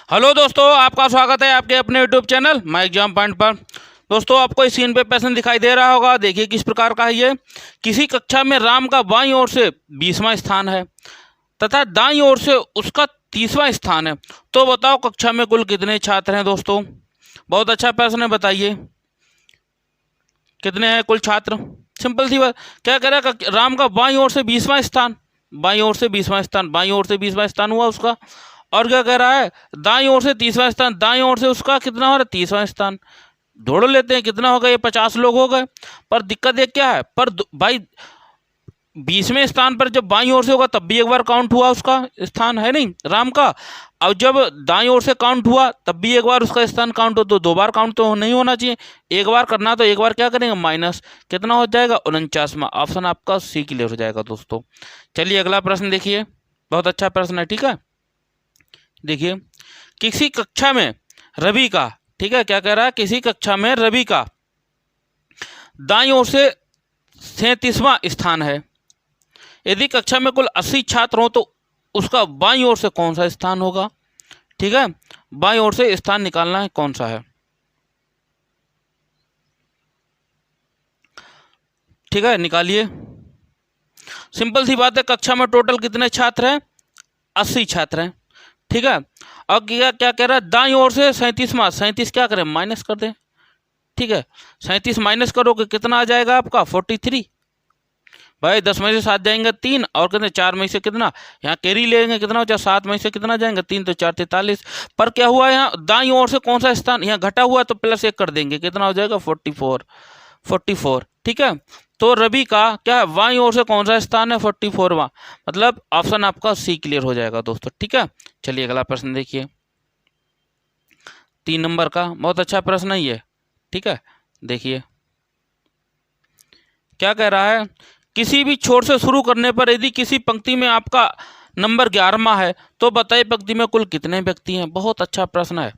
Hello दोस्तों, आपका स्वागत है आपके अपने YouTube channel my exam point पर। दोस्तों, आपको इस सीन पे प्रश्न दिखाई दे रहा होगा। देखिए किस प्रकार का है ये। किसी कक्षा में राम का बाईं ओर से 20वां स्थान है तथा दाईं ओर से उसका 30वां स्थान है। तो बताओ कक्षा में कुल कितने छात्र हैं। दोस्तों, बहुत अच्छा प्रश्न है, बताइए कितने हैं कुल छात्र। सिंपल सी बात, क्या कह रहा है, राम का बाईं ओर से 20वां स्थान, बाईं ओर से 20वां स्थान, बाईं ओर से 20वां स्थान हुआ उसका। और क्या कह रहा है, दाईं ओर से 30वां स्थान, दाईं ओर से उसका कितना हो रहा है, 30वां स्थान। जोड़ लेते हैं, कितना हो गया, ये 50 लोग हो गए। पर दिक्कत ये क्या है, पर भाई 20वें स्थान पर जब बाईं ओर से होगा तब भी एक बार काउंट हुआ उसका स्थान, है नहीं राम का। अब जब दाईं ओर से काउंट हुआ तब भी एक बार उसका स्थान काउंट हो, तो दो बार काउंट तो नहीं होना चाहिए। एक बार करना, तो एक बार क्या करेंगे, माइनस। कितना हो जाएगा, 49वां। ऑप्शन आपका सी क्लियर हो जाएगा दोस्तों। चलिए अगला प्रश्न देखिए, बहुत अच्छा प्रश्न है, ठीक है। देखिए, किसी कक्षा में रवि का, ठीक है, क्या कह रहा है, किसी कक्षा में रवि का दाईं ओर से 37वां स्थान है। यदि कक्षा में कुल 80 छात्र हो तो उसका बाईं ओर से कौन सा स्थान होगा। ठीक है, बाईं ओर से स्थान निकालना है, कौन सा है। ठीक है, निकालिए। सिंपल सी बात है, कक्षा में टोटल कितने छात्र हैं, 80 छात्र हैं। ठीक है, अब क्या क्या कह रहा है, दाईं ओर से 37वां, 37 क्या करें, माइनस कर दें। ठीक है, 37 माइनस करोगे कितना आ जाएगा आपका, 43। भाई 10 में से 7 जाएंगे 3, और कितने 4 में से कितना, यहाँ कैरी लेंगे, कितना हो जाए 7 में से कितना जाएंगे 3, तो 4 43। पर क्या हुआ, यहाँ दाईं ओर से कौन सा स्थान, यहाँ घटा हुआ तो +1 कर देंगे, कितना हो जाएगा 44। ठीक है, तो रवि का क्या है, बाईं ओर से कौन सा स्थान है, 44वां। मतलब ऑप्शन आपका सी क्लियर हो जाएगा दोस्तों। ठीक है, चलिए अगला प्रश्न देखिए, 3 नंबर का, बहुत अच्छा प्रश्न है ये। ठीक है, देखिए क्या कह रहा है, किसी भी छोर से शुरू करने पर यदि किसी पंक्ति में आपका नंबर 11वां है तो बताइए पंक्ति में कुल कितने व्यक्ति हैं। बहुत अच्छा प्रश्न है।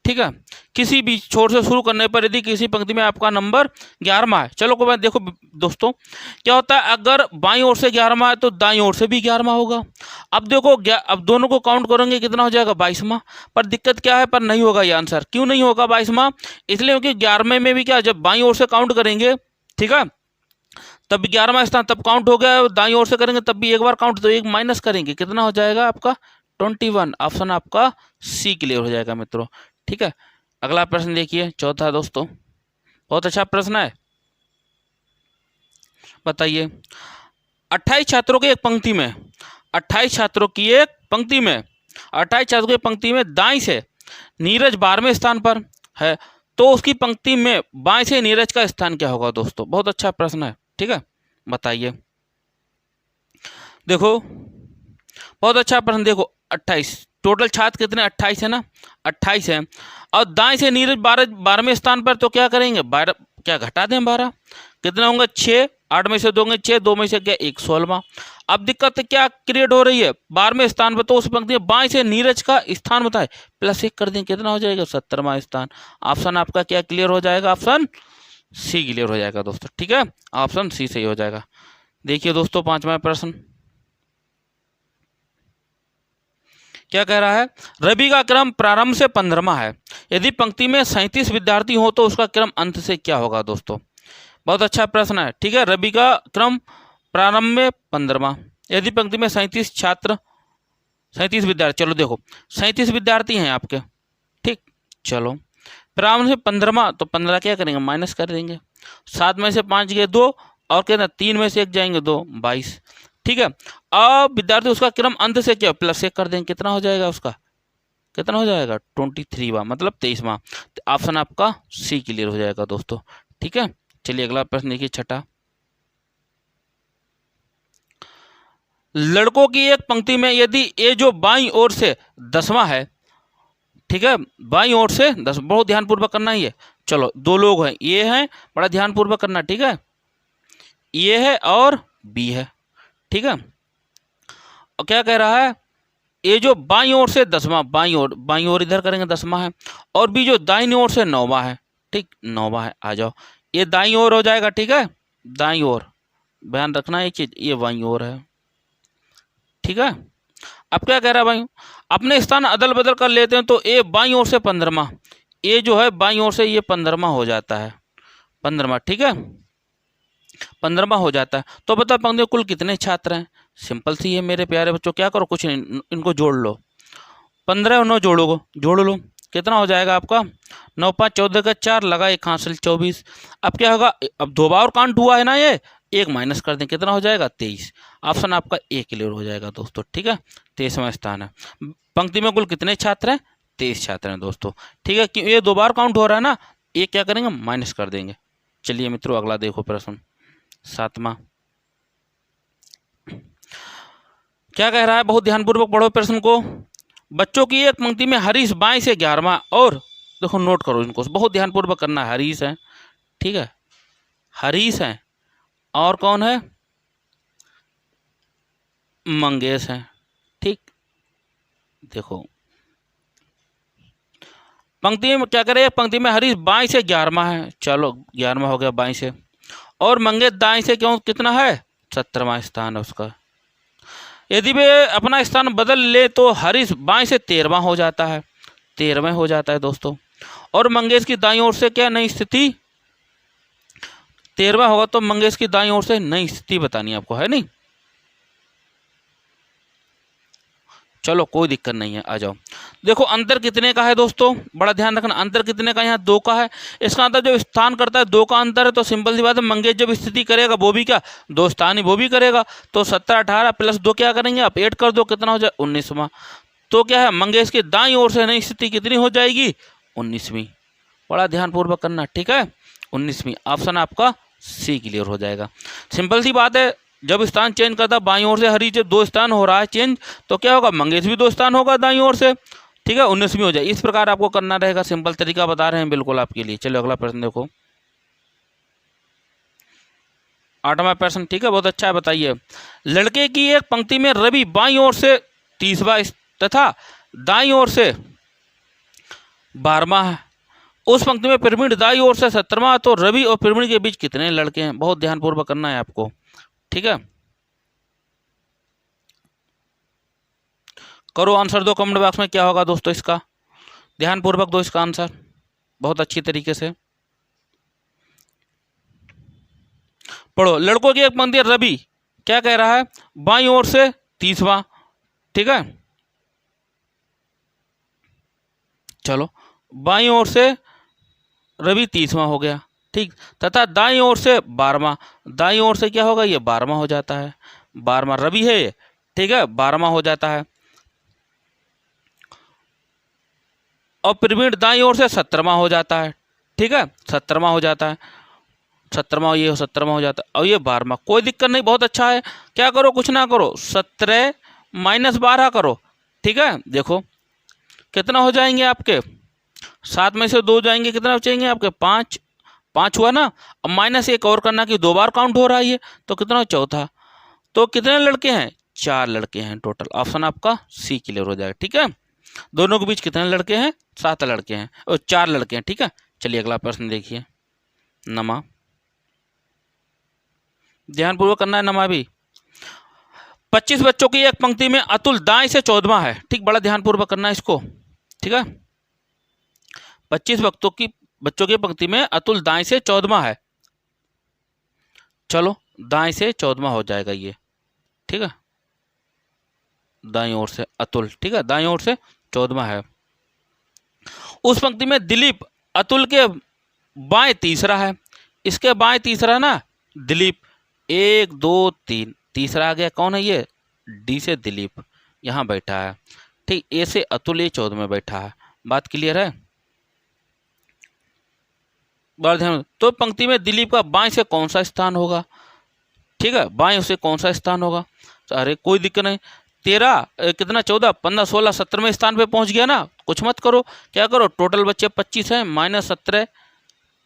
ठीक है, किसी भी छोर से शुरू करने पर यदि किसी पंक्ति में आपका नंबर 11वां है। चलो को देखो दोस्तों, क्या होता है, अगर बाईं ओर से 11वां है तो दाईं ओर से भी 11वां होगा। अब देखो, अब दोनों को काउंट करेंगे, कितना हो जाएगा 22वां। पर दिक्कत क्या है, पर नहीं होगा ये आंसर। क्यों नहीं होगा 22वां, इसलिए क्योंकि 11वें में भी क्या, जब बाईं ओर से काउंट करेंगे, ठीक है, तब 11वां स्थान तब काउंट हो गया, दाईं ओर से करेंगे तब भी एक बार काउंट, तो एक माइनस करेंगे, कितना हो जाएगा आपका 21। ऑप्शन आपका सी क्लियर हो जाएगा मित्रों। ठीक है, अगला प्रश्न देखिए, चौथा दोस्तों, बहुत अच्छा प्रश्न है, बताइए 28 छात्रों की एक पंक्ति में, 28 छात्रों की एक पंक्ति में, 28 छात्रों की पंक्ति में दाईं से नीरज 12वें स्थान पर है, तो उसकी पंक्ति में बाएं से नीरज का स्थान क्या होगा दोस्तों। बहुत अच्छा प्रश्न है, ठीक है, बताइए। देखो बहुत अच्छा प्रश्न, देखो 28 टोटल छात्र कितने, 28 है ना, 28 है। और दाएं से नीरज 12वें स्थान पर, तो क्या करेंगे, 12 क्या घटा दें, 12 कितने होंगे, 6, 8 में से 2 होंगे 6, 2 में से क्या 1, 16वां। अब दिक्कत क्या क्रिएट हो रही है, 12वें स्थान पर, तो उस पंक्ति में बाएं से नीरज का स्थान बताए, +1 कर दें, कितना हो जाएगा 70वां स्थान। ऑप्शन आपका क्या क्लियर हो जाएगा, ऑप्शन सी क्लियर हो जाएगा दोस्तों। ठीक है, ऑप्शन सी सही हो जाएगा। देखिए दोस्तों, 5वां प्रश्न क्या कह रहा है, रवि का क्रम प्रारंभ से 15वां है। यदि पंक्ति में 37 विद्यार्थी हो तो उसका क्रम अंत से क्या होगा दोस्तों। बहुत अच्छा प्रश्न है। ठीक है, रवि का क्रम प्रारंभ में 15वां, यदि पंक्ति में 37 छात्र, 37 विद्यार्थी, चलो देखो 37 विद्यार्थी हैं आपके, ठीक, चलो प्रारंभ से 15वां, तो 15 क्या करेंगे, माइनस कर देंगे। 7 में से 5 गए 2, और कहना 3 में से 1 जाएंगे 2, 22। ठीक है, अब विद्यार्थी उसका क्रम अंत से क्या, +1 कर देंगे, कितना हो जाएगा उसका, कितना हो जाएगा 23वां, मतलब 23वां। ऑप्शन आपका सी क्लियर हो जाएगा दोस्तों। ठीक है, चलिए अगला प्रश्न देखिए, छठा, लड़कों की एक पंक्ति में यदि ए जो बाईं ओर से 10वां है, ठीक है, बाईं ओर से 10, बहुत ध्यानपूर्वक करना ही है। चलो 2 लोग हैं, ये हैं, बड़ा ध्यानपूर्वक करना, ठीक है, ये है और बी है। ठीक है, और क्या कह रहा है, ये जो बाईं ओर से 10वां, बाईं ओर इधर करेंगे 10वां है, और बी जो दाईं ओर से 9वां है, ठीक 9वां है। आ जाओ, ये दाईं ओर हो जाएगा, ठीक है, दाईं ओर, ध्यान रखना एक चीज, ये बाईं ओर है। ठीक है, अब क्या कह रहा है भाई, अपने स्थान अदल बदल कर लेते हैं तो ए बाईं ओर से 15वां, ए जो है बाईं ओर से ये 15वां हो जाता है, 15वां, ठीक है, 15वां हो जाता है। तो बता पंक्ति में कुल कितने छात्र हैं? सिंपल सी है मेरे प्यारे बच्चों, क्या करो, कुछ नहीं, इनको जोड़ लो, 15 और 9 जोड़ लो, कितना हो जाएगा आपका, 9 5 14 का 4 लगा, एक हासिल 24। अब क्या होगा, अब दो बार काउंट हुआ है ना, ये एक माइनस कर दें, कितना हो जाएगा 23। ऑप्शन आपका ए क्लियर हो जाएगा दोस्तों, ठीक है, 23वां स्थान है। पंक्ति में कुल कितने छात्र हैं? 23 छात्र हैं दोस्तों, ठीक है, कि ये दो बार काउंट हो रहा है ना, ये क्या करेंगे, माइनस कर देंगे। चलिए मित्रों अगला देखो प्रश्न 7वां, क्या कह रहा है, बहुत ध्यानपूर्वक पढ़ो प्रश्न को। बच्चों की एक पंक्ति में हरीश बाएं से 11वां, और देखो नोट करो इनको, बहुत ध्यानपूर्वक करना है। हरीश है, ठीक है, हरीश है, और कौन है, मंगेश है, ठीक। देखो पंक्ति में क्या करे, पंक्ति में हरीश बाएं से 11वां है, चलो 11वां हो गया बाएं से, और मंगेश दाएं से क्यों, कितना है, 17वां स्थान है उसका। यदि वे अपना स्थान बदल ले तो हरीश बाएं से 13वां हो जाता है, 13वां हो जाता है दोस्तों, और मंगेश की दाईं ओर से क्या नई स्थिति, 13वां होगा तो मंगेश की दाईं ओर से नई स्थिति बतानी आपको, है नहीं। चलो कोई दिक्कत नहीं है, आ जाओ। देखो अंतर कितने का है दोस्तों, बड़ा ध्यान रखना, अंतर कितने का, यहाँ 2 का है। इसका अंतर जो स्थान करता है 2 का अंतर है, तो सिंपल सी बात है, मंगेश जब स्थिति करेगा वो भी क्या, 2 स्थान ही वो भी करेगा, तो 17 18 प्लस 2 क्या करेंगे आप, 8 कर दो, कितना हो जाए 19वां। तो क्या है, मंगेश की दाईं ओर से नई स्थिति कितनी हो जाएगी, 19वीं। बड़ा ध्यानपूर्वक करना, ठीक है, 19वीं। ऑप्शन आपका सी क्लियर हो जाएगा। सिंपल सी बात है, जब स्थान चेंज करता बाईं ओर से हरीश 2 स्थान हो रहा है चेंज, तो क्या होगा, मंगेश भी 2 स्थान होगा दाईं ओर से, ठीक है, 19वीं हो जाए। इस प्रकार आपको करना रहेगा, सिंपल तरीका बता रहे हैं बिल्कुल आपके लिए। चलो अगला प्रश्न देखो, 8वां प्रश्न, ठीक है, बहुत अच्छा है, बताइए। लड़के की एक पंक्ति में रवि बाईं ओर से 30वां तथा दाईं ओर से 12वां है, उस पंक्ति में पिरामिड दाईं ओर से 17वां, तो रवि और पिरामिड के बीच कितने लड़के हैं, बहुत ध्यानपूर्वक करना है आपको, ठीक है। करो आंसर दो कमेंट बॉक्स में, क्या होगा दोस्तों इसका, ध्यानपूर्वक दो इसका आंसर बहुत अच्छी तरीके से पढ़ो। लड़कों की एक पंक्ति, रवि क्या कह रहा है, बाईं ओर से 30वां, ठीक है, चलो बाईं ओर से रवि 30वां हो गया, ठीक, तथा दाईं ओर से 12वां, दाईं ओर से क्या होगा, ये 12वां हो जाता है, 12वां रवि है ये, ठीक है, 12वां हो जाता है, और पिरामिड दाईं ओर से 17वां हो जाता है, ठीक है, 17वां हो जाता है, 17वां ये 17वां हो जाता है, और ये 12वां, कोई दिक्कत नहीं, बहुत अच्छा है। क्या करो, कुछ ना करो, 17 माइनस 12 करो, ठीक है। देखो कितना हो जाएंगे आपके, 7 में से 2 जाएंगे, कितना बचेंगे आपके, 5, 5 हुआ ना। अब माइनस एक और करना कि 2 बार काउंट हो रहा है ये, तो कितना, चौथा। तो कितने लड़के हैं, 4 लड़के हैं टोटल। ऑप्शन आपका सी क्लियर हो जाएगा, ठीक है। दोनों के बीच कितने लड़के हैं, 7 लड़के हैं और 4 लड़के हैं, ठीक है। चलिए अगला प्रश्न देखिए, नमा, ध्यानपूर्वक करना है नमा भी। 25 बच्चों की एक पंक्ति में अतुल दाएं से 14वां है, ठीक, बड़ा ध्यानपूर्वक करना है इसको, ठीक है। 25 बच्चों की पंक्ति में अतुल दाएं से 14वां है, चलो दाएं से 14वां हो जाएगा ये, ठीक है, दाईं ओर से अतुल, ठीक है, दाईं ओर से 14वां है। उस पंक्ति में दिलीप अतुल के बाएं तीसरा है, इसके बाएं तीसरा ना दिलीप, 1 2 3 तीसरा आ गया, कौन है ये, डी से दिलीप यहाँ बैठा है, ठीक, ए से अतुल, ये 14 में बैठा है, बात क्लियर है, बड़ा ध्यान। तो पंक्ति में दिलीप का बाएं से कौन सा स्थान होगा, ठीक है, बाएं से कौन सा स्थान होगा, अरे कोई दिक्कत नहीं, 13 कितना 14 15 16 17वें स्थान पे पहुंच गया ना, कुछ मत करो, क्या करो, टोटल बच्चे 25 हैं माइनस 17,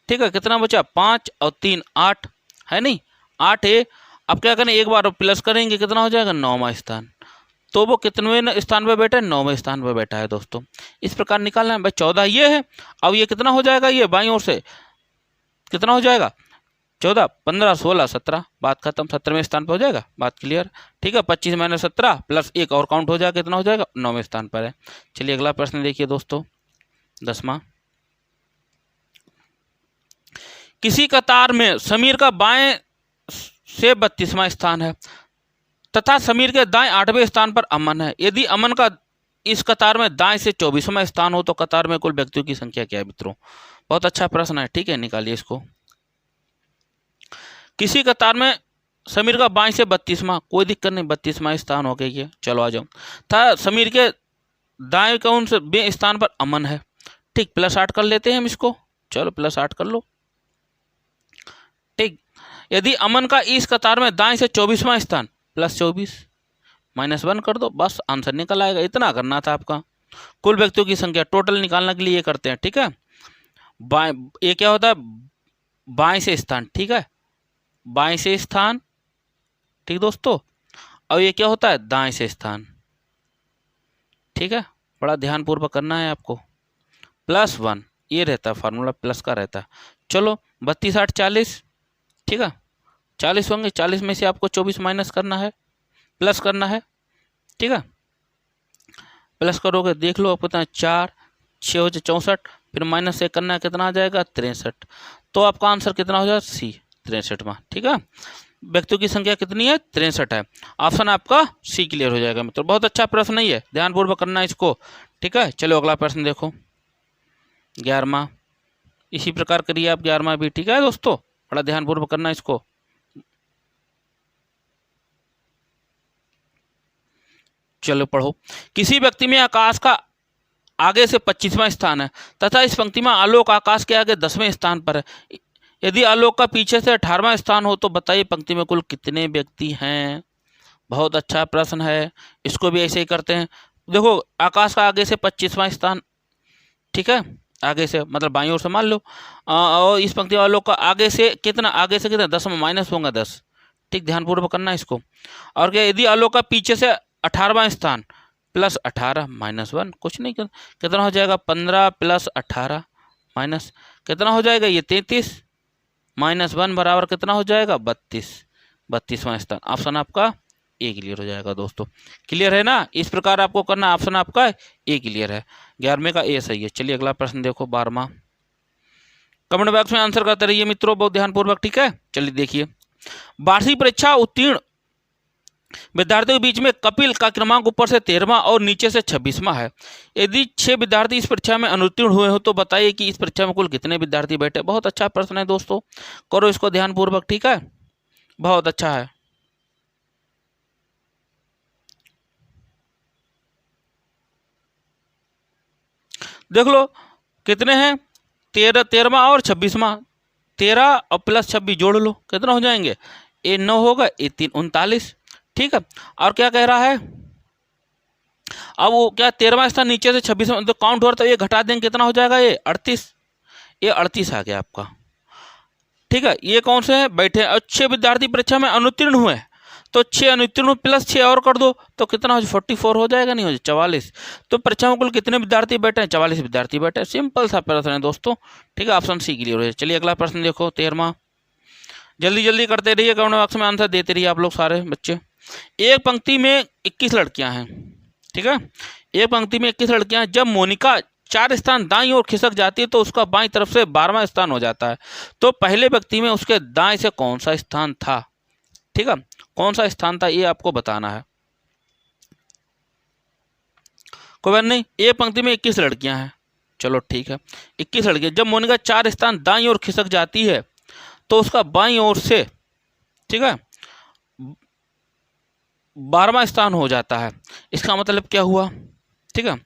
ठीक है, कितना बचा, 5 और 3 8 है नहीं, 8 है। अब क्या करें, एक बार प्लस करेंगे, कितना हो जाएगा, 9वां स्थान। तो वो कितने स्थान पे बैठा है, 9वें स्थान पे बैठा है दोस्तों। इस प्रकार निकालना है भाई, 14 ये है, अब ये कितना हो जाएगा, ये बाईं ओर से कितना हो जाएगा, 14, 15, 16, 17, बात खत्म। 17वें स्थान पर हो जाएगा, बात क्लियर। ठीक है, 25 - 17 प्लस 1 और काउंट हो जाएगा, कितना हो जाएगा, 9वें स्थान पर है। चलिए अगला प्रश्न देखिए दोस्तों, 10वां। किसी कतार में समीर का बाएं से 32वां स्थान है तथा समीर के दाएं 8वें स्थान पर अमन है। यदि अमन का इस कतार में दाएं से 24वां स्थान हो तो कतार में कुल व्यक्तियों की संख्या क्या है मित्रों? बहुत अच्छा प्रश्न है। ठीक है, निकालिए इसको। किसी कतार में समीर का बाएं से 32वां, कोई दिक्कत नहीं, 32वां स्थान हो गया ये। चलो आ जाओ। था समीर के दाएं कौन से बे स्थान पर अमन है। ठीक, +8 कर लेते हैं हम इसको। चलो +8 कर लो। ठीक, यदि अमन का इस कतार में दाएं से 24वां स्थान, +24 -1 कर दो, बस आंसर निकल आएगा। इतना करना था आपका। कुल व्यक्तियों की संख्या टोटल निकालने के लिए ये करते हैं। ठीक है, बाएं, ये क्या होता है, बाएं से स्थान। ठीक है, बाएं से स्थान। ठीक दोस्तों, और ये क्या होता है, दाएं से स्थान। ठीक है, बड़ा ध्यानपूर्वक करना है आपको। +1 ये रहता है, फार्मूला प्लस का रहता है। चलो 32, 8, 40। ठीक है, 40 होंगे, 40 में से आपको 24 माइनस करना है, प्लस करना है। ठीक है, प्लस करोगे, देख लो आपको कितना, 4, 6 हो जाए 64, फिर माइनस से करना है, कितना आ जाएगा, 63। तो आपका आंसर कितना हो जाएगा, सी, 63वां। ठीक है, व्यक्तियों की संख्या कितनी है, 63 है। ऑप्शन आपका सी क्लियर हो जाएगा मित्रों। बहुत अच्छा प्रश्न नहीं है, ध्यानपूर्वक करना है इसको। ठीक है, चलो अगला प्रश्न देखो, 11वां। इसी प्रकार करिए आप 11वां भी। ठीक है दोस्तों, बड़ा ध्यानपूर्वक करना है इसको। चलो पढ़ो। किसी व्यक्ति में आकाश का आगे से 25वां स्थान है तथा इस पंक्ति में आलोक आकाश के आगे 10वें स्थान पर है। यदि आलोक का पीछे से 18वां स्थान हो तो बताइए पंक्ति में कुल कितने व्यक्ति हैं? बहुत अच्छा प्रश्न है, इसको भी ऐसे ही करते हैं। देखो, आकाश का आगे से 25वां स्थान, ठीक है, आगे से मतलब बाईं ओर से मान लो, और इस पंक्ति में आलोक का आगे से कितना, 10 में माइनस होगा 10। ठीक, ध्यानपूर्वक करना है इसको। और क्या, यदि आलोक का पीछे से 18वां स्थान, +18 -1, कुछ नहीं, कितना हो जाएगा, 15 + 18 माइनस कितना हो जाएगा, ये 33 -1 बराबर कितना हो जाएगा, 32, 32वां स्थान। ऑप्शन आपका ए क्लियर हो जाएगा दोस्तों। क्लियर है ना? इस प्रकार आपको करना, ऑप्शन आपका ए क्लियर है। 11वें का ए सही है। चलिए अगला प्रश्न देखो, 12वां। कमेंट बॉक्स में आंसर करते रहिए मित्रों, बहुत ध्यानपूर्वक। ठीक है, चलिए देखिए, वार्षिक परीक्षा उत्तीर्ण विद्यार्थियों के बीच में कपिल का क्रमांक ऊपर से 13वां और नीचे से 26वां है। यदि 6 विद्यार्थी इस परीक्षा में अनुत्तीर्ण हुए हो तो बताइए कि इस परीक्षा में कुल कितने विद्यार्थी बैठे। बहुत अच्छा प्रश्न है दोस्तों, करो इसको ध्यानपूर्वक। ठीक है, बहुत अच्छा है। देख लो कितने हैं, 13वां और 26वां, 13 और +26 जोड़ लो, कितना हो जाएंगे, ए 9 होगा, ए 3 39। ठीक है, और क्या कह रहा है, अब वो क्या 13वां स्थान नीचे से 26वां, तो काउंट हो रहा, तो ये घटा देंगे, कितना हो जाएगा, ये 38, ये 38 आ गया आपका। ठीक है, ये कौन से हैं, बैठे। और 6 विद्यार्थी परीक्षा में अनुत्तीर्ण हुए, तो 6 अनुत्तीर्ण +6 और कर दो तो कितना हो जाए, 44 हो जाएगा, नहीं हो जाए 44। तो परीक्षा में कुल कितने विद्यार्थी बैठे हैं, 44 विद्यार्थी बैठे हैं। सिंपल सा प्रश्न है दोस्तों। ठीक है, ऑप्शन सी क्लियर हो जाए। चलिए अगला प्रश्न देखो, 13वां। जल्दी जल्दी करते रहिए, कमेंट बॉक्स में आंसर देते रहिए आप लोग सारे बच्चे। एक पंक्ति में 21 लड़कियां हैं। ठीक है, एक पंक्ति में 21 लड़कियां हैं। जब मोनिका 4 स्थान दाईं ओर खिसक जाती है तो उसका बाईं तरफ से 12वां स्थान हो जाता है। तो पहले व्यक्ति में उसके दाएं से कौन सा स्थान था? ठीक है, कौन सा स्थान था ये आपको बताना है। कोई बात नहीं, एक पंक्ति में 21 लड़कियां हैं। चलो ठीक है, 21 लड़कियां। जब मोनिका 4 स्थान दाईं ओर खिसक जाती है तो उसका बाईं ओर से, ठीक है, 12वां स्थान हो जाता है। इसका मतलब क्या हुआ? ठीक है,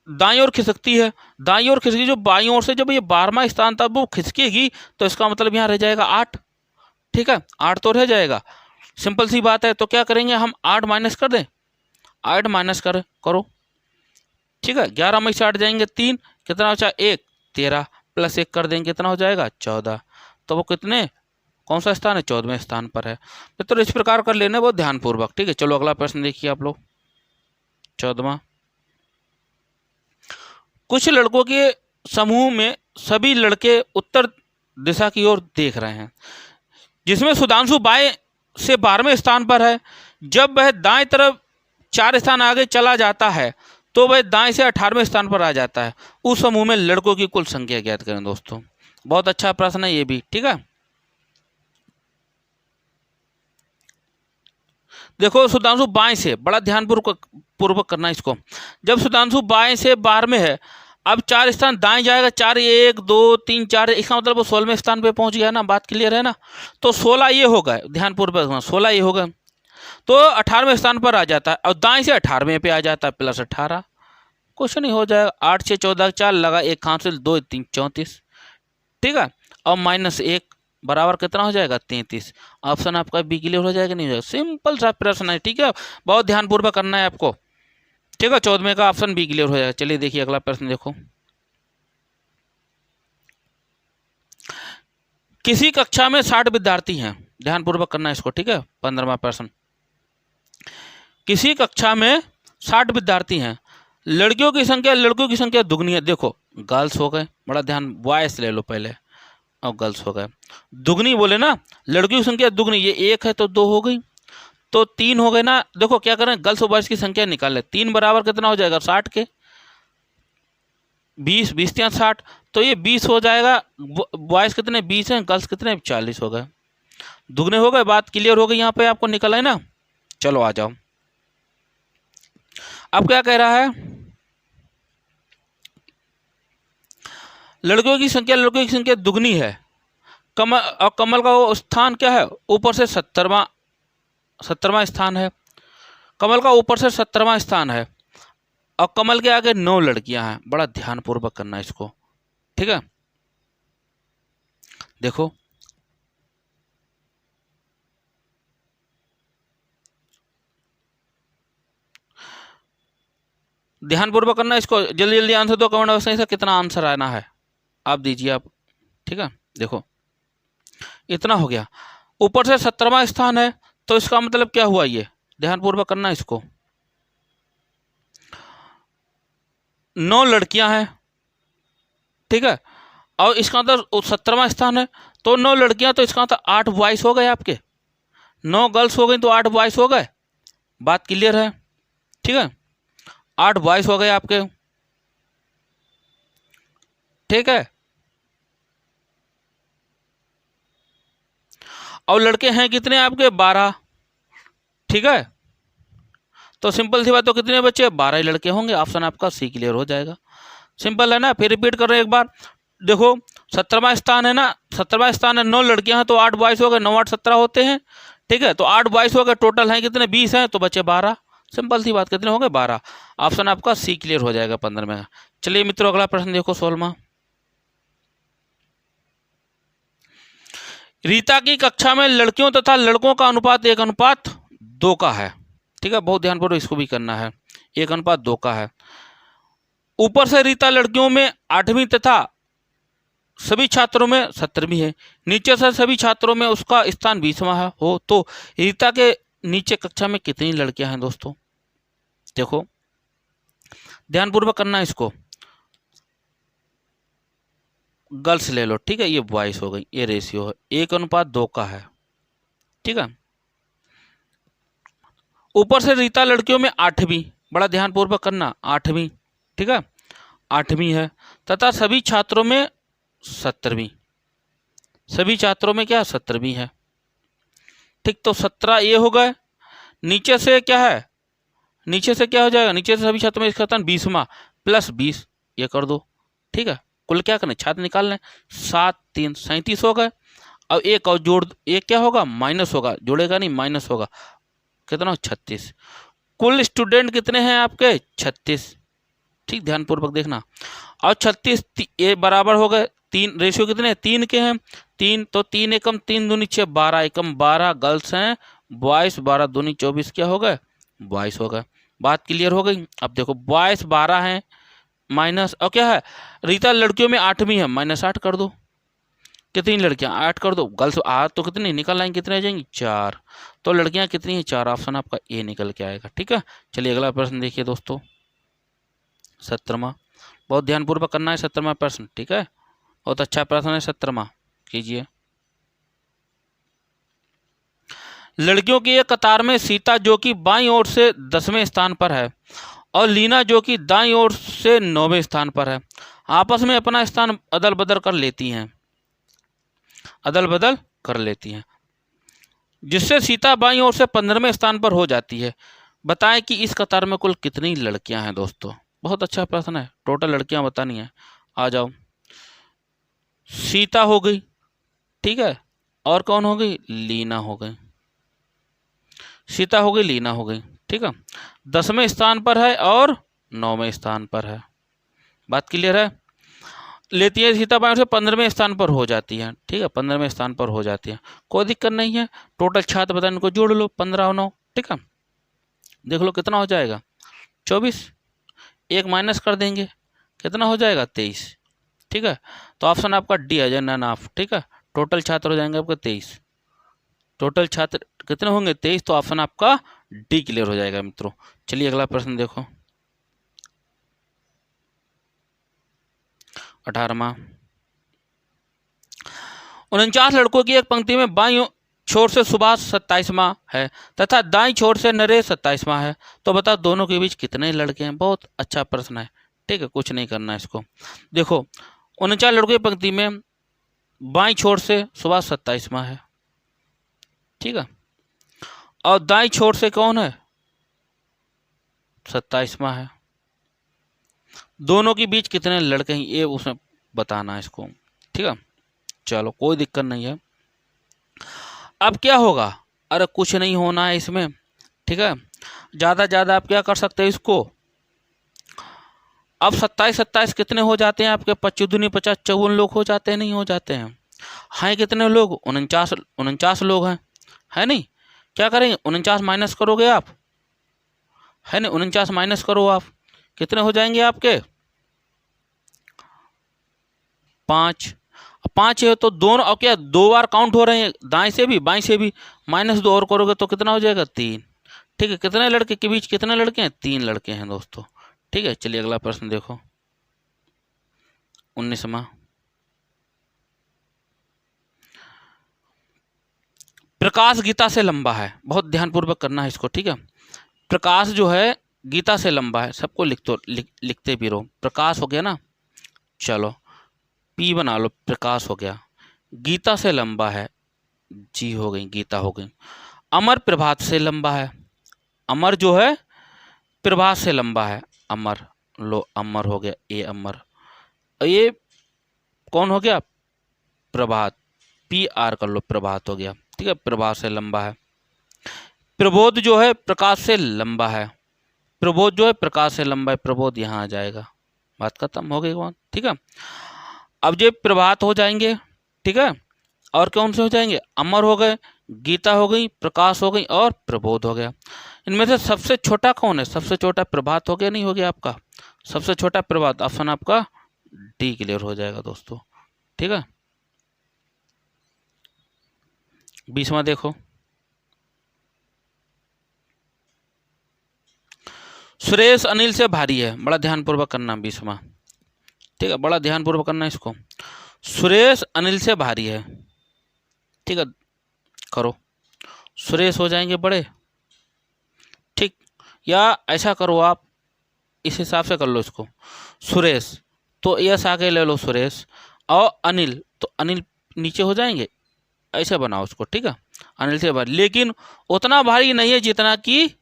दाईं ओर खिसकती है, दाईं ओर खिसकी, जो बाईं ओर से जब ये 12वां स्थान था वो खिसकेगी तो इसका मतलब यहाँ रह जाएगा 8। ठीक है, 8 तो रह जाएगा, सिंपल सी बात है। तो क्या करेंगे हम, 8 माइनस कर दें, 8 माइनस करो। ठीक है, 11 में से 8 जाएंगे 3, कितना बचा 1, 13 + 1 कर देंगे, कितना हो जाएगा 14। तो वो कितने, कौन सा स्थान है, 14वें स्थान पर है। तो इस प्रकार कर लेने बहुत ध्यानपूर्वक। ठीक है, चलो अगला प्रश्न देखिए आप लोग, 14वां। कुछ लड़कों के समूह में सभी लड़के उत्तर दिशा की ओर देख रहे हैं, जिसमें सुधांशु बाएं से 12वें स्थान पर है। जब वह दाएं तरफ 4 स्थान आगे चला जाता है तो वह दाएं से 18वें स्थान पर आ जाता है। उस समूह में लड़कों की कुल संख्या ज्ञात करें दोस्तों। बहुत अच्छा प्रश्न है ये भी, ठीक है। देखो सुधांशु बाएं से, बड़ा ध्यानपूर्वक करना इसको। जब सुधांशु बाएं से 12वें है, अब 4 स्थान दाएं जाएगा, 4 1 2 3 4, इसका मतलब वो 16वें स्थान पे पहुंच गया ना। बात क्लियर है ना। तो 16 ये होगा, ध्यानपूर्वक 16 ये होगा, तो 18वें स्थान पर आ जाता है और दाएं से 18वें पे आ जाता है, प्लस 18 क्वेश्चन ही हो जाएगा। 8 6 14 4 लगा, 1 हासिल, 2 3 34, ठीक है। और -1 बराबर कितना हो जाएगा 33। ऑप्शन आपका बी क्लियर हो जाएगा, नहीं हो जाएगा। सिंपल सा प्रश्न है, ठीक है। बहुत ध्यानपूर्वक करना है आपको, ठीक है। 14वें का ऑप्शन बी क्लियर हो जाएगा। चलिए देखिए अगला प्रश्न देखो। किसी कक्षा में 60 विद्यार्थी हैं, ध्यानपूर्वक करना है इसको, ठीक है। 15वां प्रश्न। किसी कक्षा में 60 विद्यार्थी हैं, लड़कियों की संख्या लड़कों की संख्या दुगनी है। देखो गर्ल्स हो गए, बड़ा ध्यान, बॉयज ले लो पहले और गर्ल्स हो गए। दुगनी बोले ना, लड़कियों की संख्या दुगनी, ये 1 है तो 2 हो गई, तो 3 हो गए ना। देखो क्या करें, गर्ल्स और बॉयज की संख्या निकाल ले। 3 बराबर कितना हो जाएगा 60 के 20, 20 या 60, तो ये 20 हो जाएगा। बॉयज कितने 20 हैं, गर्ल्स कितने 40 हो गए, दुगने हो गए। बात क्लियर हो गई यहाँ पे आपको, निकल है ना। चलो आ जाओ। अब क्या कह रहा है, लड़कियों की संख्या दुगनी है। कमल का वो स्थान क्या है, ऊपर से 70वां स्थान है। कमल का ऊपर से 70वां स्थान है और कमल के आगे 9 लड़कियां हैं। बड़ा ध्यानपूर्वक करना है इसको, ठीक है। देखो ध्यानपूर्वक करना है इसको, जल्दी जल्दी आंसर दो कमेंट बॉक्स में। इसका कितना आंसर आना है आप दीजिए आप, ठीक है। देखो इतना हो गया, ऊपर से 70वां स्थान है, तो इसका मतलब क्या हुआ, ये ध्यानपूर्वक करना इसको। 9 लड़कियां हैं, ठीक है, और इसका मतलब 70वां स्थान है तो 9 लड़कियां, तो इसका मतलब 8 बॉयज हो गए आपके। 9 गर्ल्स हो गई तो 8 बॉयज हो गए। बात क्लियर है, ठीक है। 8 बॉयज हो गए आपके, ठीक है। और लड़के हैं कितने आपके 12, ठीक है। तो सिंपल सी बात, तो कितने बच्चे 12 ही लड़के होंगे। ऑप्शन आपका सी क्लियर हो जाएगा। सिंपल है ना। फिर रिपीट कर रहे हैं एक बार। देखो 70वां स्थान है ना, 70वां स्थान है, 9 लड़कियां हैं तो 8 बॉयज हो गए, 9 8 17 होते हैं, ठीक है। तो 8 बॉयज हो गए, टोटल हैं कितने 20 हैं, तो बच्चे 12। सिंपल सी बात, कितने हो गए 12। ऑप्शन आपका सी क्लियर हो जाएगा 15वें। चलिए मित्रों अगला प्रश्न देखो 16वां। रीता की कक्षा में लड़कियों तथा लड़कों का अनुपात 1:2 का है, ठीक है। बहुत ध्यानपूर्वक इसको भी करना है, 1:2 का है। ऊपर से रीता लड़कियों में 8वीं तथा सभी छात्रों में 17वीं है। नीचे से सभी छात्रों में उसका स्थान 20वां है हो, तो रीता के नीचे कक्षा में कितनी लड़कियां हैं दोस्तों। देखो ध्यानपूर्वक करना इसको। गर्ल्स ले लो, ठीक है, ये बॉयज हो गई, ये रेशियो है 1:2 का है, ठीक है। ऊपर से रीता लड़कियों में 8वीं, बड़ा ध्यानपूर्वक करना, 8वीं, ठीक है, 8वीं है, तथा सभी छात्रों में 17वीं, सभी छात्रों में क्या 17वीं है, ठीक। तो 17 ये हो गए। नीचे से क्या है, नीचे से क्या हो जाएगा, नीचे से सभी छात्रों में इसका स्थान 20वां प्लस 20 ये कर दो, ठीक है। कुल क्या करना, छात्र निकालना है, 7 3 37 हो गए। अब एक और जोड़, एक क्या होगा माइनस होगा, जोड़ेगा नहीं माइनस होगा, कितना 36। कुल स्टूडेंट कितने हैं आपके 36, ठीक, ध्यानपूर्वक देखना। और 36 ये बराबर हो गए 3, रेशियो कितने 3 के हैं, 3, तो 3 एकम 3 दूनी 6, 12 एकम 12 गर्ल्स हैं, बॉयज 12 दूनी 24 क्या हो गए बॉयज हो गए। बात क्लियर हो गई। अब देखो बॉयज 12 हैं माइनस, और क्या है रीता लड़कियों में 8वीं है, -8 कर दो। कितनी लड़कियां 8 कर दो, गर्ल्स 8 तो कितनी निकल आएंगी, कितने आ जाएंगी 4, तो लड़कियां कितनी हैं 4। ऑप्शन आपका ए निकल के आएगा, ठीक है। चलिए अगला प्रश्न देखिए दोस्तों 17वां। बहुत ध्यानपूर्वक करना है 17वां प्रश्न, ठीक है। बहुत अच्छा प्रश्न है 17वां। कीजिए। लड़कियों की एक कतार में सीता जो कि बाईं ओर से 10वें स्थान पर है और लीना जो कि दाईं ओर से 9वें स्थान पर है, आपस में अपना स्थान अदल बदल कर लेती हैं, अदल बदल कर लेती हैं, जिससे सीता बाईं ओर से 15वें स्थान पर हो जाती है। बताएं कि इस कतार में कुल कितनी लड़कियां हैं दोस्तों। बहुत अच्छा प्रश्न है, टोटल लड़कियां बतानी है। आ जाओ। सीता हो गई, ठीक है, और कौन हो गई? लीना हो गई। सीता हो गई, लीना हो गई, ठीक है, 10वें स्थान पर है और 9वें स्थान पर है। बात क्लियर है? लेती है सीता बाईं ओर से 15वें स्थान पर हो जाती है, ठीक है, 15वें स्थान पर हो जाती है, कोई दिक्कत नहीं है। टोटल छात्र बताने को जोड़ लो, 15 और 9, ठीक है। देख लो कितना हो जाएगा, 24, एक माइनस कर देंगे, कितना हो जाएगा? 23, ठीक है। तो ऑप्शन आपका डी आ जाए, नन ऑफ, ठीक है। टोटल छात्र हो जाएंगे आपके 23, टोटल छात्र कितने होंगे? 23, तो ऑप्शन आपका डी क्लियर हो जाएगा मित्रों। चलिए अगला प्रश्न देखो, 18वां। 49 लड़कों की एक पंक्ति में बाईं छोर से सुभाष 27वां है तथा दाईं छोर से नरेश 27वां है, तो बताओ दोनों के बीच कितने लड़के हैं? बहुत अच्छा प्रश्न है, ठीक है, कुछ नहीं करना है इसको। देखो 49 लड़कों की पंक्ति में बाईं छोर से सुभाष 27वां है, ठीक है, और दाईं छोर से कौन है? 27वां है। दोनों के बीच कितने लड़के हैं ये उसमें बताना है इसको, ठीक है। चलो कोई दिक्कत नहीं है। अब क्या होगा? अरे कुछ नहीं होना है इसमें, ठीक है। ज़्यादा ज़्यादा आप क्या कर सकते हैं इसको, अब 27 कितने हो जाते हैं आपके? 25 दूनी 50, 54 लोग हो जाते हैं, नहीं हो जाते हैं? हैं कितने लोग? 49 लोग हैं, है नहीं? क्या करेंगे? 49 माइनस करोगे आप, है नहीं? 49 माइनस करो आप, कितने हो जाएंगे आपके? 5। 5 है तो दोनों, और क्या 2 बार काउंट हो रहे हैं, दाएं से भी बाएं से भी, -2 और करोगे तो कितना हो जाएगा? 3, ठीक है। कितने लड़के के बीच कितने लड़के हैं? 3 लड़के हैं दोस्तों, ठीक है। चलिए अगला प्रश्न देखो, 19वां। प्रकाश गीता से लंबा है, बहुत ध्यानपूर्वक करना है इसको, ठीक है। प्रकाश जो है गीता से लंबा है, सबको लिखते भी रहो। प्रकाश हो गया ना, चलो पी बना लो, प्रकाश हो गया। गीता से लंबा है, जी हो गई, गीता हो गई। अमर प्रभात से लंबा है, अमर जो है प्रभात से लंबा है, अमर लो, अमर हो गया, ये अमर, ये कौन हो गया? प्रभात, PR कर लो, प्रभात हो गया, ठीक है, प्रभात से लंबा है। प्रबोध जो है प्रकाश से लंबा है, प्रबोध जो है प्रकाश से लंबा है, प्रबोध यहाँ आ जाएगा, बात खत्म हो गई बात, ठीक है। अब ये प्रभात हो जाएंगे, ठीक है, और कौन से हो जाएंगे? अमर हो गए, गीता हो गई, प्रकाश हो गई और प्रबोध हो गया। इनमें से सबसे छोटा कौन है? सबसे छोटा प्रभात हो गया, नहीं हो गया आपका? सबसे छोटा प्रभात, ऑप्शन आपका डी क्लियर हो जाएगा दोस्तों, ठीक है। 20वां देखो, सुरेश अनिल से भारी है, बड़ा ध्यानपूर्वक करना 20वां, ठीक है, बड़ा ध्यानपूर्वक करना इसको। सुरेश अनिल से भारी है, ठीक है, करो, सुरेश हो जाएंगे बड़े, ठीक, या ऐसा करो आप, इस हिसाब से कर लो इसको। सुरेश तो यस आगे ले लो सुरेश, और अनिल तो अनिल नीचे हो जाएंगे, ऐसे बनाओ उसको, ठीक है। अनिल से भारी, लेकिन उतना भारी नहीं है जितना कि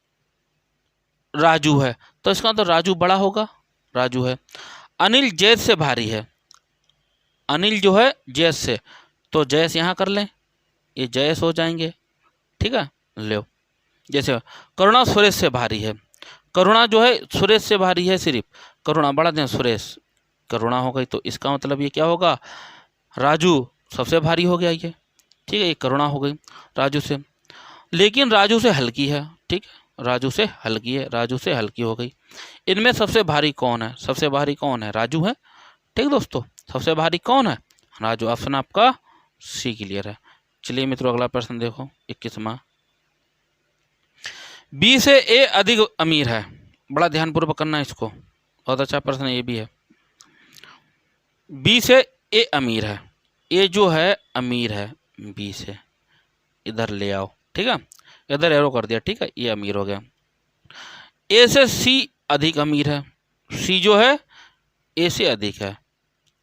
राजू है, तो इसका तो राजू बड़ा होगा, राजू है। अनिल जैस से भारी है, अनिल जो है जैस से, तो जैस यहाँ कर लें, ये जैस हो जाएंगे, ठीक है, लो। जैसे करुणा सुरेश से भारी है, करुणा जो है सुरेश से भारी है, सिर्फ करुणा, बड़ा दें सुरेश, करुणा हो गई, तो इसका मतलब ये क्या होगा? राजू सबसे भारी हो गया ये, ठीक है, ये करुणा हो गई राजू से, लेकिन राजू से हल्की है, ठीक है, राजू से हल्की है, राजू से हल्की हो गई। इनमें सबसे भारी कौन है? सबसे भारी कौन है? राजू है, ठीक दोस्तों, सबसे भारी कौन है? राजू, ऑप्शन आपका सी क्लियर है। चलिए मित्रों अगला प्रश्न देखो, 21वां। बी से ए अधिक अमीर है, बड़ा ध्यानपूर्वक करना है इसको, बहुत अच्छा प्रश्न ये भी है। बी से ए अमीर है, ए जो है अमीर है बी से, इधर ले आओ, ठीक है, इधर एरो कर दिया, ठीक है, ये अमीर हो गया। ए से सी अधिक अमीर है, सी जो है ए से अधिक है,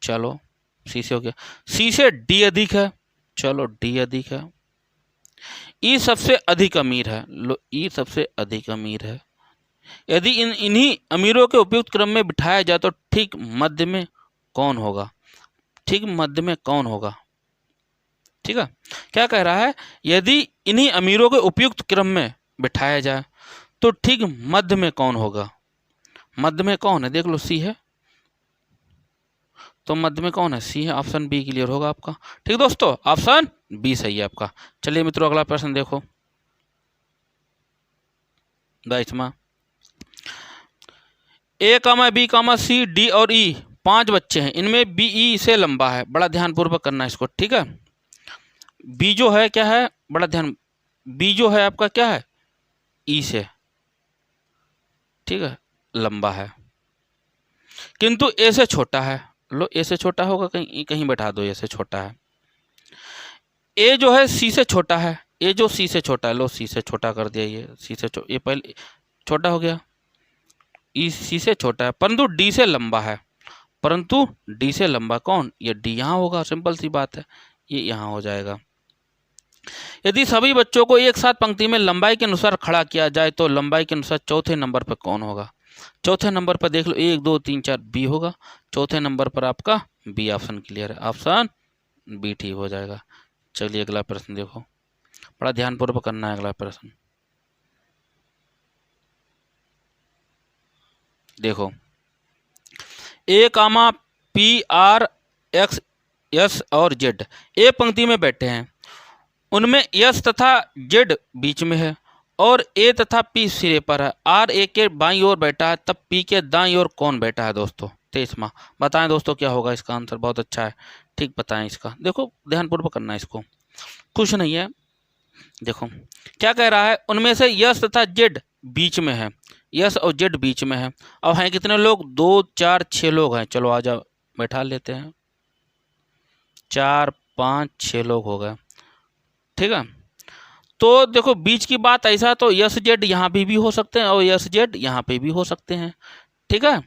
चलो सी से हो गया। सी से डी अधिक है, चलो डी अधिक है। ई सबसे अधिक अमीर है, लो ई सबसे अधिक अमीर है। यदि इन्हीं अमीरों के उपयुक्त क्रम में बिठाया जाए तो ठीक मध्य में कौन होगा, ठीक मध्य में कौन होगा, ठीक है। क्या कह रहा है, यदि इन्हीं अमीरों के उपयुक्त क्रम में बिठाया जाए तो ठीक मध्य में कौन होगा, मध्य में कौन है, देख लो सी है, तो मध्य में कौन है, सी है, ऑप्शन बी क्लियर होगा आपका। ठीक दोस्तों, ऑप्शन बी सही है आपका। चलिए मित्रों अगला प्रश्न देखो 22वां। ए कामा बी कामा सी डी और ई 5 बच्चे हैं, इनमें बी ई से लंबा है, बड़ा ध्यानपूर्वक करना है इसको, ठीक है। बी जो है क्या है, बड़ा ध्यान, बी जो है आपका क्या है, ई से, ठीक है, लंबा है, किंतु ए से छोटा है। लो ए से छोटा होगा, कहीं कहीं बैठा दो, ए से छोटा है। ए जो है सी से छोटा है, ए जो सी से छोटा है, लो सी से छोटा कर दिया, ये सी से ये पहले छोटा हो गया, ई सी से छोटा है, परंतु डी से लंबा है, परंतु डी से लंबा कौन, ये डी यहाँ होगा, सिंपल सी बात है, ये यहाँ हो जाएगा। यदि सभी बच्चों को एक साथ पंक्ति में लंबाई के अनुसार खड़ा किया जाए तो लंबाई के अनुसार चौथे नंबर पर कौन होगा। चौथे नंबर पर देख लो 1 2 3 4 बी होगा, चौथे नंबर पर आपका बी ऑप्शन क्लियर है, ऑप्शन बी ठीक हो जाएगा। चलिए अगला प्रश्न देखो, बड़ा ध्यानपूर्वक करना है अगला प्रश्न। देखो ए कामा पी आर एक्स एस और जेड ए पंक्ति में बैठे हैं, उनमें यस तथा जेड बीच में है और ए तथा पी सिरे पर है। आर ए के बाईं ओर बैठा है, तब पी के दाईं ओर कौन बैठा है दोस्तों। 23वां, बताएं दोस्तों क्या होगा इसका आंसर, बहुत अच्छा है, ठीक बताएं इसका, देखो ध्यानपूर्वक करना है इसको, कुछ नहीं है। देखो क्या कह रहा है, उनमें से यस तथा जेड बीच में है, यस और जेड बीच में है। अब हैं कितने लोग, 2 4 6 लोग हैं, चलो आ जाओ बैठा लेते हैं, 4 5 6 लोग हो गए, ठीक है। तो देखो बीच की बात ऐसा, तो यस जेड यहाँ पे भी हो सकते हैं और यस जेड यहाँ पे भी हो सकते हैं, ठीक है,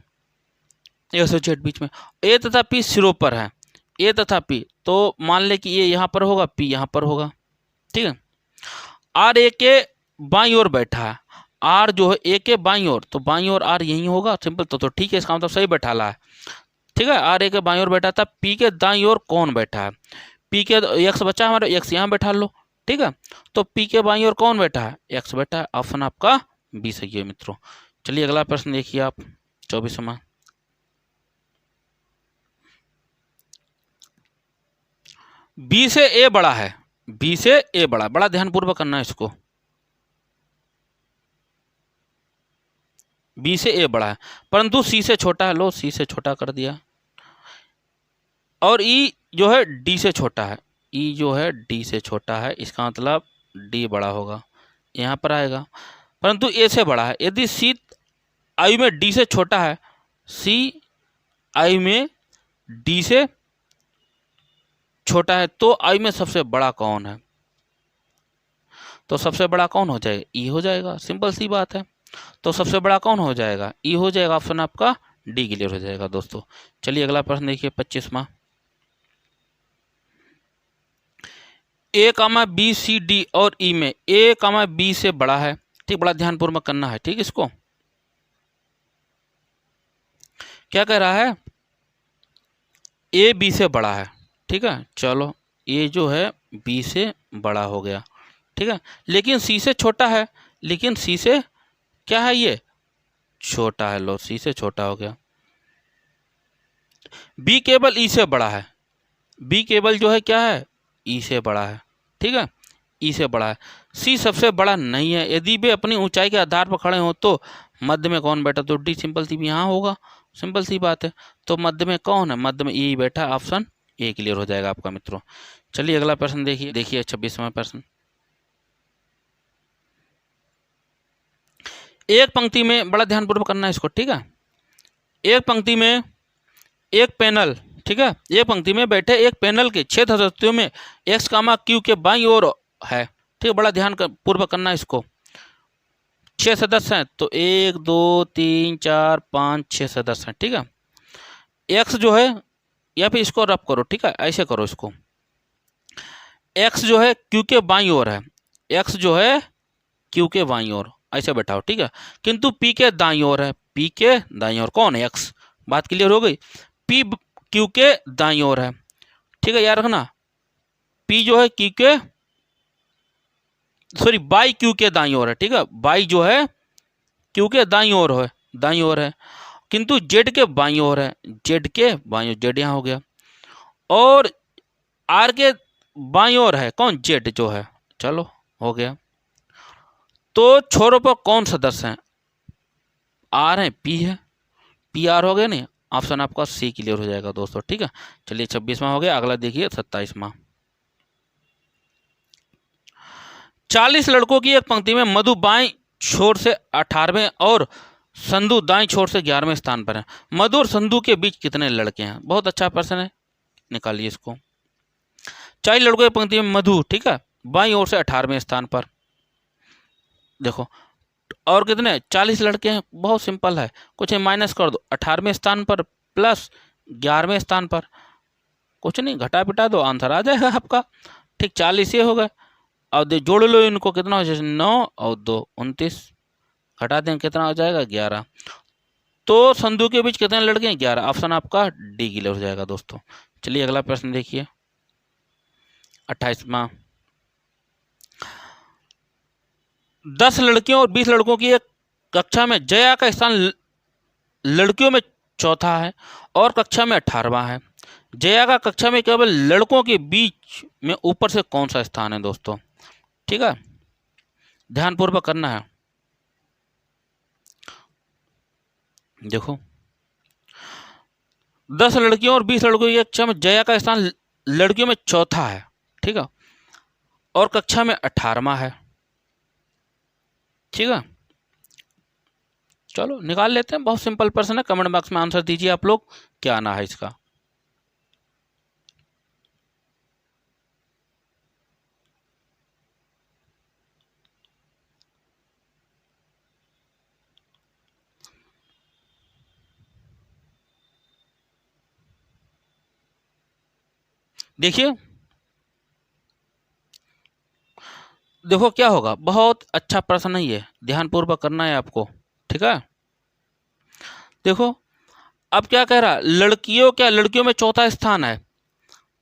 यस और जेड बीच में। ए तथा पी सिरों पर है, ए तथा पी, तो मान ले कि ए यहाँ पर होगा, पी यहाँ पर होगा, ठीक है। आर ए के बाईं ओर बैठा है, आर जो है ए के बाईं ओर, तो बाईं ओर आर यहीं होगा, सिंपल, तो ठीक है, इसका मतलब सही बैठा ला है, ठीक है। आर ए के बाईं ओर बैठा था, पी के दाईं ओर कौन बैठा है, पी के एक्स बचा हमारे, एक्स यहाँ बैठा लो, ठीक है। तो पी के बाईं ओर कौन बैठा है, एक्स बैठा है, ऑप्शन आपका बी सही है मित्रों। चलिए अगला प्रश्न देखिए आप 24वां। बी से ए बड़ा है, बी से ए बड़ा, बड़ा ध्यानपूर्वक करना है इसको, बी से ए बड़ा है परंतु सी से छोटा है, लो सी से छोटा कर दिया। और ई जो है डी से छोटा है, ई जो है डी से छोटा है, इसका मतलब डी बड़ा होगा, यहाँ पर आएगा, परंतु ए से बड़ा है। यदि सी आई में डी से छोटा है, सी आई में डी से छोटा है, तो आई में सबसे बड़ा कौन है, तो सबसे बड़ा कौन हो जाएगा, ई हो जाएगा, सिंपल सी बात है। तो सबसे बड़ा कौन हो जाएगा, ई हो जाएगा, ऑप्शन आपका डी क्लियर हो जाएगा दोस्तों। चलिए अगला प्रश्न देखिए 25वां। ए कामा बी सी डी और ई में ए कामा बी से बड़ा है, ठीक, बड़ा ध्यानपूर्वक करना है, ठीक। इसको क्या कह रहा है, ए बी से बड़ा है, ठीक है, चलो ए जो है बी से बड़ा हो गया, ठीक है, लेकिन सी से छोटा है, लेकिन सी से क्या है, ये छोटा है, लो सी से छोटा हो गया। बी केवल ई से बड़ा है, बी केवल जो है क्या है, ई से बड़ा है, ठीक है, ई से बड़ा है। सी सबसे बड़ा नहीं है, यदि वे अपनी ऊंचाई के आधार पर खड़े हो तो मध्य में कौन बैठा, तो डी, सिंपल सी यहाँ होगा, सिंपल सी बात है। तो मध्य में कौन है, मध्य में ई बैठा, ऑप्शन ए क्लियर हो जाएगा आपका मित्रों। चलिए अगला प्रश्न देखिए, 26वां प्रश्न। एक पंक्ति में, बड़ा ध्यानपूर्वक करना है इसको, ठीक है, एक पंक्ति में एक पैनल, ठीक है। एक पंक्ति में बैठे एक पैनल के 6 सदस्यों में एक्स कामा क्यू के बाईं ओर है, ठीक है, बड़ा ध्यान पूर्वक करना इसको। 6 सदस्य हैं तो 1 2 3 4 5 6 सदस्य हैं, ठीक है। एक्स जो है, या फिर इसको रब करो, ठीक है, ऐसे करो इसको। एक्स जो है क्यू के बाईं ओर है, एक्स जो है क्यू के बाईं ओर, ऐसे बैठाओ, ठीक है। किंतु पी के दाईं ओर है, पी के दाईं ओर कौन है? एक्स। बात क्लियर हो गई। पी क्यू के दाईं ओर है, ठीक है, याद रखना। पी जो है क्यू के, सॉरी बाई क्यू के दाईं ओर है, ठीक है। बाई जो है क्यू के दाईं ओर है, दाईं ओर है, किंतु जेड के बाईं ओर है, जेड के बाईं ओर, जेड यहाँ हो गया। और आर के बाईं ओर है कौन? जेड जो है, चलो हो गया। तो छोरों पर कौन सदस्य हैं? आर है, पी है, पी आर हो गया नहीं, ऑप्शन आपका सी क्लियर हो जाएगा दोस्तों, ठीक है। चलिए 26वां हो गया, अगला देखिए 27वां। 40 लड़कों की एक पंक्ति में मधु बाईं छोर से 18वें और संधु दाईं छोर से 11वें स्थान पर है। मधु और संधु के बीच कितने लड़के हैं? बहुत अच्छा प्रश्न है, निकालिए इसको। 40 लड़कों की पंक्ति में मधु, ठीक है, बाईं ओर से 18वें स्थान पर, देखो। और कितने? 40 लड़के हैं, बहुत सिंपल है, कुछ माइनस कर दो, 18वें स्थान पर प्लस 11वें स्थान पर, कुछ नहीं, घटा पिटा दो, आंसर आ जाएगा आपका, ठीक। 40 ये हो गए, और जोड़ लो इनको, कितना हो जाए? 9 और 2 29, घटा दें कितना हो जाएगा? 11। तो संधु के बीच कितने लड़के हैं? 11, ऑप्शन आपका डी क्लियर हो जाएगा दोस्तों। चलिए अगला प्रश्न देखिए 28वां। 10 लड़कियों और 20 लड़कों की एक कक्षा में जया का स्थान लड़कियों में चौथा है और कक्षा में 18वां है। जया का कक्षा में केवल लड़कों के बीच में ऊपर से कौन सा स्थान है दोस्तों? ठीक है, ध्यानपूर्वक करना है। देखो 10 लड़कियों और 20 लड़कों की कक्षा में जया का स्थान लड़कियों में चौथा है, ठीक है, और कक्षा में 18वां है, ठीक है। चलो निकाल लेते हैं, बहुत सिंपल प्रश्न है, कमेंट बॉक्स में आंसर दीजिए आप लोग, क्या आना है इसका। देखिए देखो क्या होगा, बहुत अच्छा प्रश्न है ये, ध्यानपूर्वक करना है आपको, ठीक है। देखो अब क्या कह रहा, लड़कियों, क्या लड़कियों में चौथा स्थान है,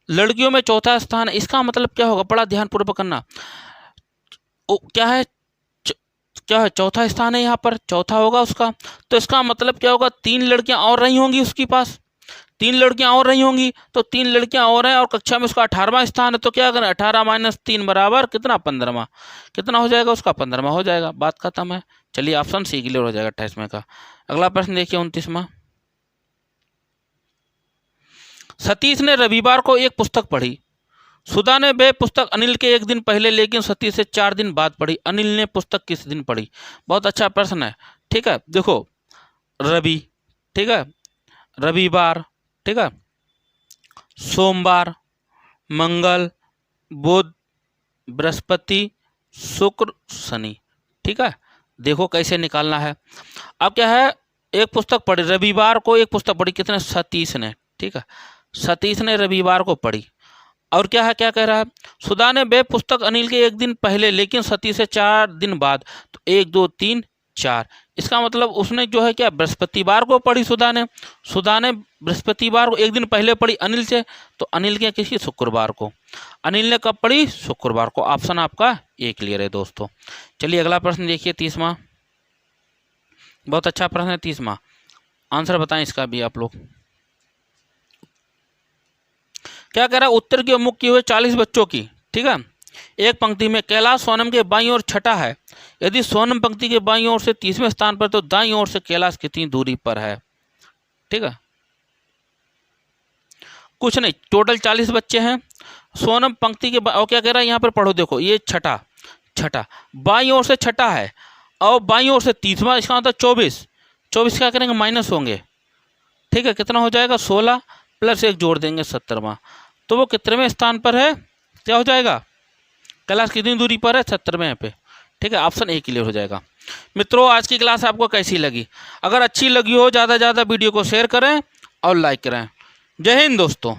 लड़कियों में चौथा स्थान है, इसका मतलब क्या होगा, बड़ा ध्यानपूर्वक करना। क्या है, क्या है, चौथा स्थान है, यहाँ पर चौथा होगा उसका, तो इसका मतलब क्या होगा, 3 लड़कियां और रही होंगी उसके पास, 3 लड़कियां और रही होंगी, तो 3 लड़कियां और हैं और कक्षा में उसका 18वां स्थान है, तो क्या करें, 18 - 3 बराबर कितना, 15वां, कितना हो जाएगा उसका, 15वां हो जाएगा, बात खत्म है। चलिए ऑप्शन सी क्लियर हो जाएगा 28वें का। अगला प्रश्न देखिए 29वां। सतीश ने रविवार को एक पुस्तक पढ़ी, सुधा ने वह पुस्तक अनिल के 1 दिन पहले लेकिन सतीश से 4 दिन बाद पढ़ी। अनिल ने पुस्तक किस दिन पढ़ी? बहुत अच्छा प्रश्न है, ठीक है। देखो रवि, ठीक है, रविवार, ठीक है, सोमवार, मंगल, बुध, बृहस्पति, शुक्र, शनि, ठीक है। देखो कैसे निकालना है। अब क्या है, एक पुस्तक पढ़ी, रविवार को एक पुस्तक पढ़ी, कितने, सतीश ने, ठीक है, सतीश ने रविवार को पढ़ी। और क्या है, क्या कह रहा है, सुधा ने वह पुस्तक अनिल के 1 दिन पहले लेकिन सतीश से 4 दिन बाद, तो 1 2 3 4, इसका मतलब उसने जो है क्या, बृहस्पतिवार को पढ़ी सुधा ने बृहस्पतिवार को 1 दिन पहले पढ़ी अनिल से, तो अनिल के किसी, शुक्रवार को, अनिल ने कब पढ़ी, शुक्रवार को, ऑप्शन आपका ए क्लियर है दोस्तों। चलिए अगला प्रश्न देखिए 30वां, बहुत अच्छा प्रश्न है 30वां, आंसर बताएं इसका भी आप लोग। क्या कह रहा है, उत्तर की मुख किए हुए 40 बच्चों की, ठीक है, एक पंक्ति में कैलाश सोनम के बाईं ओर छठा है, यदि सोनम पंक्ति के बाईं ओर से 30वें स्थान पर, तो दाईं ओर से कैलाश कितनी दूरी पर है, ठीक है। कुछ नहीं, टोटल 40 बच्चे हैं, सोनम पंक्ति के और क्या कह रहा है यहाँ पर पढ़ो, देखो ये छठा बाईं ओर से छठा है और बाईं ओर से 30वां, इसका मतलब 24 क्या करेंगे, माइनस होंगे, ठीक है, कितना हो जाएगा, 16, प्लस 1 जोड़ देंगे 70वां, तो वो कितनेवें स्थान पर है, क्या हो जाएगा, क्लास कितनी दूरी पर है, 70वें पे। ठीक है, ऑप्शन ए क्लियर हो जाएगा। मित्रों आज की क्लास आपको कैसी लगी? अगर अच्छी लगी हो ज़्यादा से ज़्यादा वीडियो को शेयर करें और लाइक करें। जय हिंद दोस्तों।